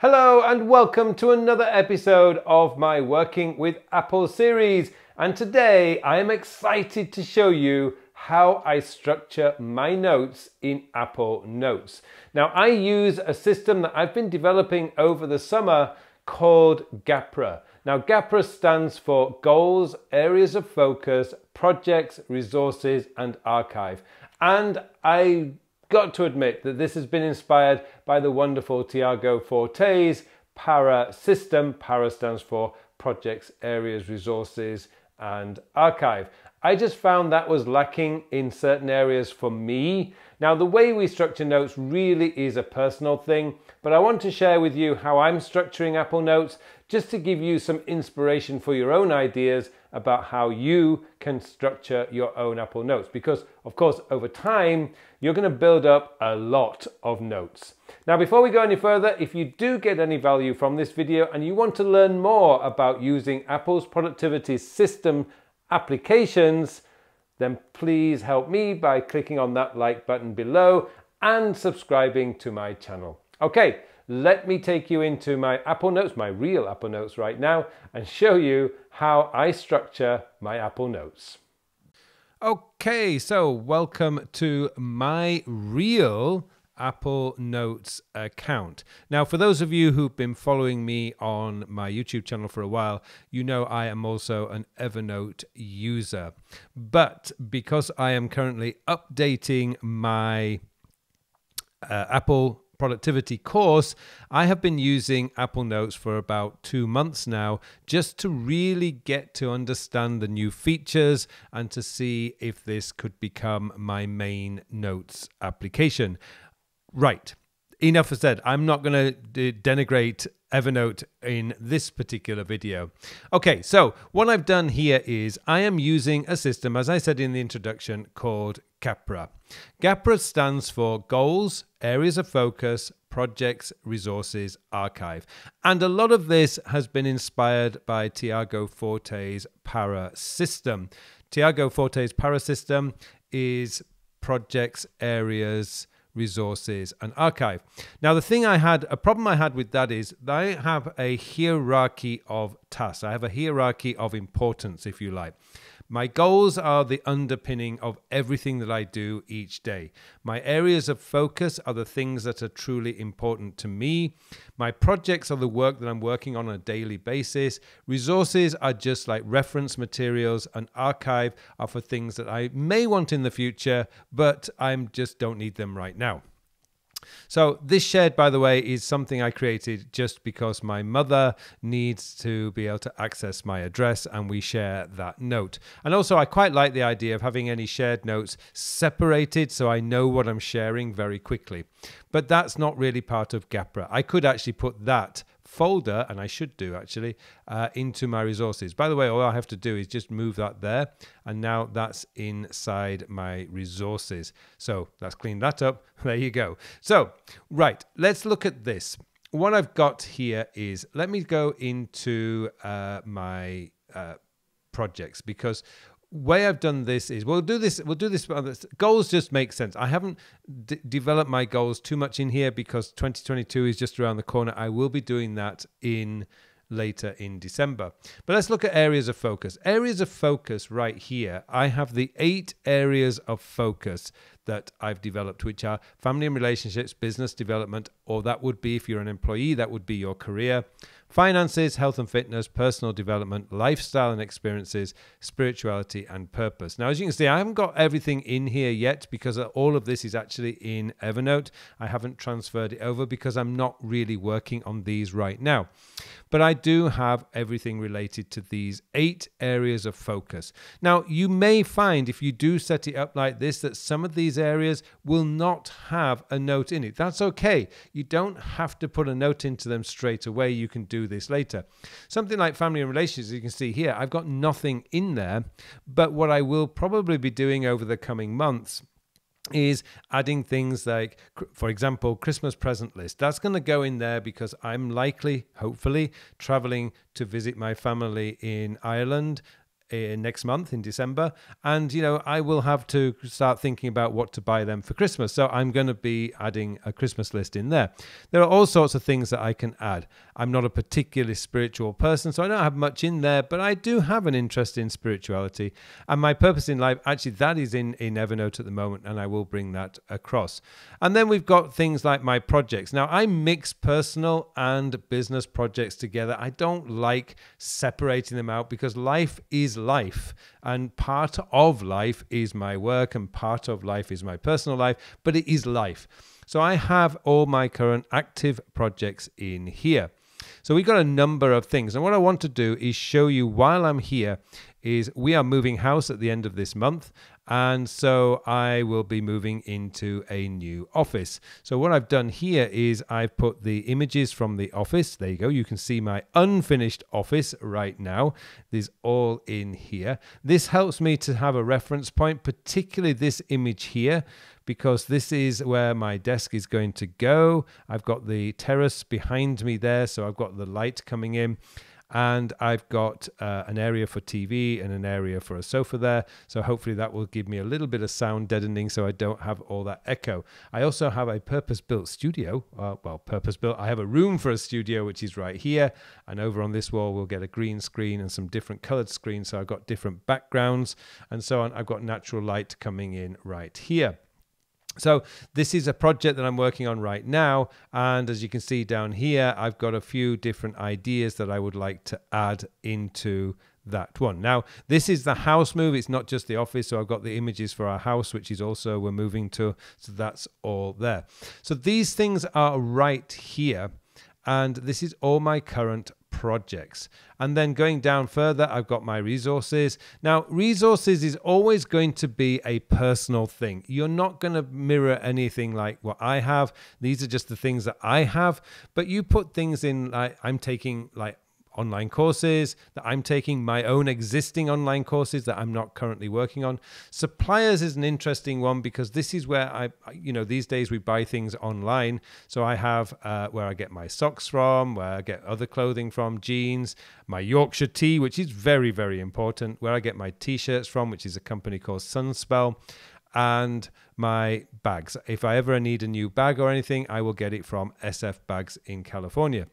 Hello and welcome to another episode of my Working with Apple series. And today I am excited to show you how I structure my notes in Apple Notes. Now I use a system that I've been developing over the summer called GAPRA. Now GAPRA stands for Goals, Areas of Focus, Projects, Resources and Archive. And I got to admit that this has been inspired by the wonderful Tiago Forte's PARA system. PARA stands for Projects, Areas, Resources and Archive. I just found that was lacking in certain areas for me. Now the way we structure notes really is a personal thing, but I want to share with you how I'm structuring Apple Notes just to give you some inspiration for your own ideas about how you can structure your own Apple Notes, because of course over time you're going to build up a lot of notes. Now before we go any further, if you do get any value from this video and you want to learn more about using Apple's productivity system applications, then please help me by clicking on that like button below and subscribing to my channel. Okay, let me take you into my Apple Notes, my real Apple Notes right now, and show you how I structure my Apple Notes. Okay, so welcome to my real Apple Notes account. Now, for those of you who've been following me on my YouTube channel for a while, you know I am also an Evernote user. But because I am currently updating my Apple productivity course, I have been using Apple Notes for about 2 months now, just to really get to understand the new features and to see if this could become my main notes application. Right, enough said. I'm not going to denigrate Evernote in this particular video. Okay, so what I've done here is I am using a system, as I said in the introduction, called GAPRA. GAPRA stands for Goals, Areas of Focus, Projects, Resources, Archive. And a lot of this has been inspired by Tiago Forte's PARA system. Tiago Forte's PARA system is Projects, Areas, Resources and Archive. Now a problem I had with that is that I have a hierarchy of tasks. I have a hierarchy of importance, if you like. My goals are the underpinning of everything that I do each day. My areas of focus are the things that are truly important to me. My projects are the work that I'm working on a daily basis. Resources are just like reference materials, and archive are for things that I may want in the future, but I just don't need them right now. So this shared, by the way, is something I created just because my mother needs to be able to access my address, and we share that note. And also I quite like the idea of having any shared notes separated so I know what I'm sharing very quickly. But that's not really part of GAPRA. I could actually put that folder, and I should do actually, into my resources. By the way, all I have to do is just move that there, and now that's inside my resources. So let's clean that up. There you go. So right, let's look at this. What I've got here is, let me go into my projects, because way I've done this is we'll do this. Goals just make sense. I haven't developed my goals too much in here because 2022 is just around the corner. I will be doing that later in December. But let's look at areas of focus. Areas of focus right here. I have the 8 areas of focus that I've developed, which are family and relationships, business development, or that would be, if you're an employee, that would be your career, finances, health and fitness, personal development, lifestyle and experiences, spirituality and purpose. Now, as you can see, I haven't got everything in here yet because all of this is actually in Evernote. I haven't transferred it over because I'm not really working on these right now. But I do have everything related to these 8 areas of focus. Now, you may find if you do set it up like this that some of these areas will not have a note in it. That's okay. You don't have to put a note into them straight away. You can do this later. Something like family and relationships, you can see here, I've got nothing in there, but what I will probably be doing over the coming months is adding things like, for example, Christmas present list. That's going to go in there because I'm likely, hopefully, traveling to visit my family in Ireland next month in December, and I will have to start thinking about what to buy them for Christmas. So I'm going to be adding a Christmas list in there. There are all sorts of things that I can add. I'm not a particularly spiritual person, so I don't have much in there, but I do have an interest in spirituality, and my purpose in life, actually, that is in Evernote at the moment, and I will bring that across. And then we've got things like my projects. Now, I mix personal and business projects together. I don't like separating them out because life is life, and part of life is my work and part of life is my personal life, but it is life. So I have all my current active projects in here. So we've got a number of things, and what I want to do is show you while I'm here is we are moving house at the end of this month, and so I will be moving into a new office. So what I've done here is I've put the images from the office. There you go. You can see my unfinished office right now. This is all in here. This helps me to have a reference point, particularly this image here, because this is where my desk is going to go. I've got the terrace behind me there, so I've got the light coming in. And I've got an area for TV and an area for a sofa there. So hopefully that will give me a little bit of sound deadening so I don't have all that echo. I also have a purpose-built studio. Well, purpose-built. I have a room for a studio, which is right here. And over on this wall, we'll get a green screen and some different colored screens. So I've got different backgrounds and so on. I've got natural light coming in right here. So this is a project that I'm working on right now, and as you can see down here, I've got a few different ideas that I would like to add into that one. Now, this is the house move. It's not just the office, so I've got the images for our house, which is also we're moving to, so that's all there. So these things are right here, and this is all my current projects. And then going down further, I've got my resources. Now, resources is always going to be a personal thing. You're not going to mirror anything like what I have. These are just the things that I have, but you put things in, like I'm taking like online courses that I'm taking, my own existing online courses that I'm not currently working on. Suppliers is an interesting one because this is where these days we buy things online. So I have where I get my socks from, where I get other clothing from, jeans, my Yorkshire tea, which is very, very important, where I get my t-shirts from, which is a company called Sunspell, and my bags. If I ever need a new bag or anything, I will get it from SF Bags in California.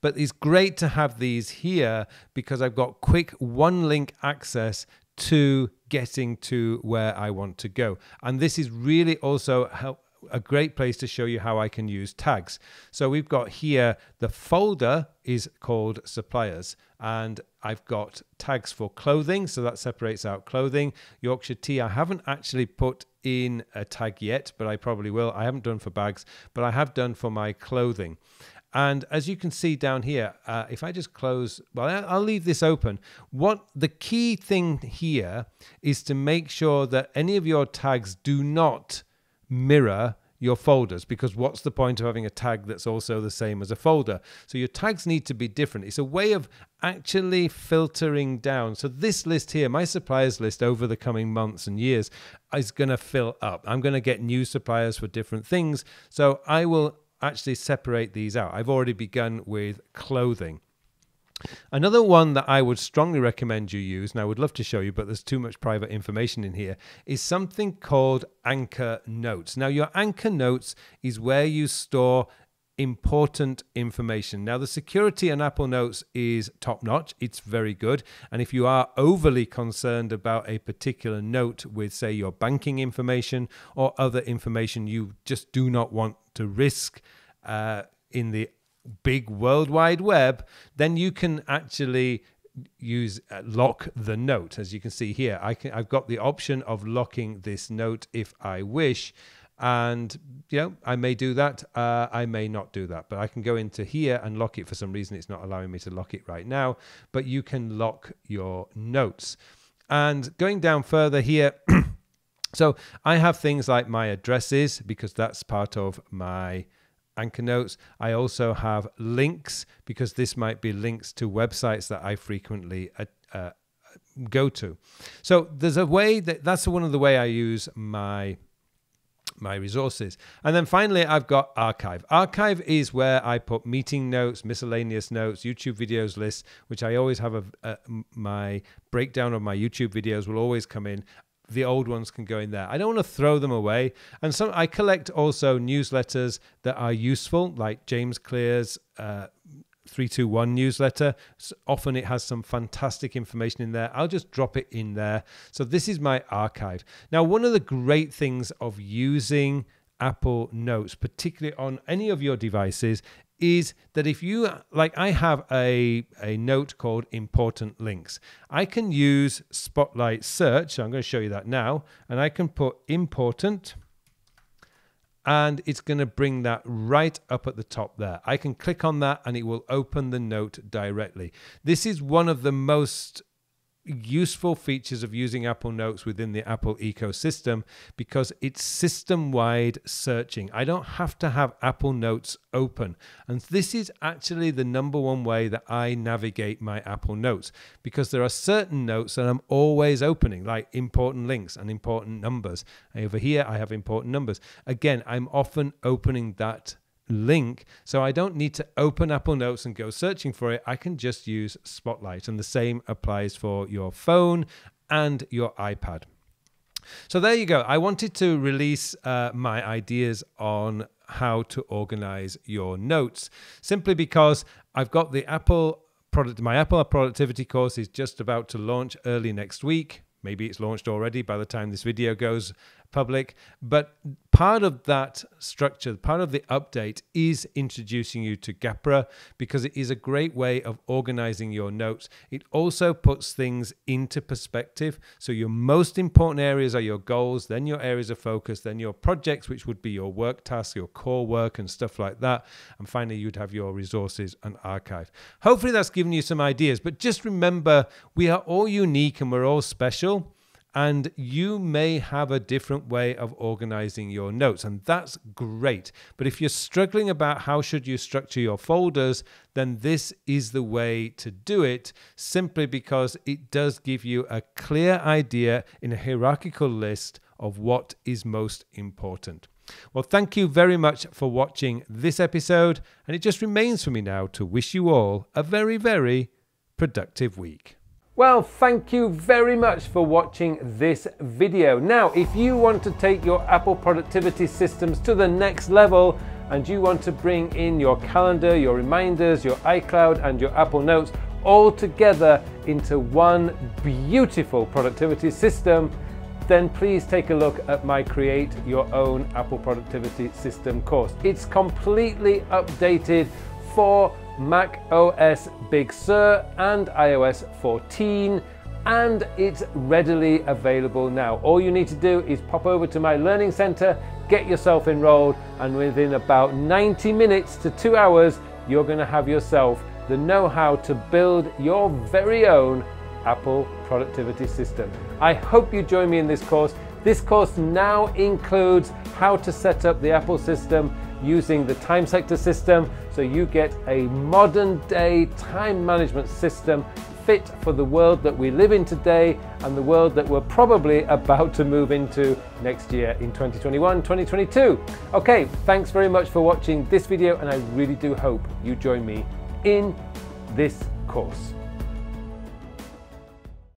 But it's great to have these here because I've got quick one-link access to getting to where I want to go. And this is really also a great place to show you how I can use tags. So we've got here, the folder is called suppliers, and I've got tags for clothing. So that separates out clothing. Yorkshire tea, I haven't actually put in a tag yet, but I probably will. I haven't done for bags, but I have done for my clothing. And as you can see down here, if I just close, well, I'll leave this open. What the key thing here is to make sure that any of your tags do not mirror your folders, because what's the point of having a tag that's also the same as a folder? So your tags need to be different. It's a way of actually filtering down. So this list here, my suppliers list over the coming months and years, is going to fill up. I'm going to get new suppliers for different things. So I will actually separate these out. I've already begun with clothing. Another one that I would strongly recommend you use, and I would love to show you, but there's too much private information in here, is something called anchor notes. Now, your anchor notes is where you store important information. Now, the security on Apple Notes is top-notch. It's very good. And if you are overly concerned about a particular note with, say, your banking information or other information you just do not want to risk in the big World Wide Web, then you can actually use lock the note. As you can see here, I've got the option of locking this note if I wish. And, I may do that. I may not do that. But I can go into here and lock it. For some reason, it's not allowing me to lock it right now. But you can lock your notes. And going down further here, so I have things like my addresses, because that's part of my anchor notes. I also have links, because this might be links to websites that I frequently go to. So there's a way that's one of the way I use my my resources. And then finally, I've got archive. Archive is where I put meeting notes, miscellaneous notes, YouTube videos lists, which I always have my breakdown of my YouTube videos will always come in. The old ones can go in there. I don't want to throw them away. And so I collect also newsletters that are useful, like James Clear's 321 newsletter. So often it has some fantastic information in there. I'll just drop it in there. So this is my archive. Now, one of the great things of using Apple Notes, particularly on any of your devices, is that if you, like I have a note called important links. I can use Spotlight search. So I'm going to show you that now. And I can put important, and it's going to bring that right up at the top there. I can click on that and it will open the note directly. This is one of the most useful features of using Apple Notes within the Apple ecosystem because it's system-wide searching. I don't have to have Apple Notes open. And this is actually the #1 way that I navigate my Apple Notes, because there are certain notes that I'm always opening, like important links and important numbers. Over here, I have important numbers. Again, I'm often opening that link, so I don't need to open Apple Notes and go searching for it. I can just use Spotlight, and the same applies for your phone and your iPad. So there you go. I wanted to release my ideas on how to organize your notes, simply because I've got the my Apple Productivity course is just about to launch early next week. Maybe it's launched already by the time this video goes public. But part of that structure, part of the update is introducing you to GAPRA, because it is a great way of organizing your notes. It also puts things into perspective. So your most important areas are your goals, then your areas of focus, then your projects, which would be your work tasks, your core work and stuff like that. And finally, you'd have your resources and archive. Hopefully that's given you some ideas, but just remember, we are all unique and we're all special. And you may have a different way of organizing your notes, and that's great. But if you're struggling about how should you structure your folders, then this is the way to do it, simply because it does give you a clear idea in a hierarchical list of what is most important. Well, thank you very much for watching this episode, and it just remains for me now to wish you all a very, very productive week. Well, thank you very much for watching this video. Now, if you want to take your Apple productivity systems to the next level, and you want to bring in your calendar, your reminders, your iCloud and your Apple Notes all together into one beautiful productivity system, then please take a look at my Create Your Own Apple Productivity System course. It's completely updated for Mac OS Big Sur and iOS 14, and it's readily available now. All you need to do is pop over to my Learning Center, get yourself enrolled, and within about 90 minutes to 2 hours, you're going to have yourself the know-how to build your very own Apple productivity system. I hope you join me in this course. This course now includes how to set up the Apple system using the time sector system, so you get a modern day time management system fit for the world that we live in today and the world that we're probably about to move into next year in 2021, 2022. Okay, thanks very much for watching this video, and I really do hope you join me in this course.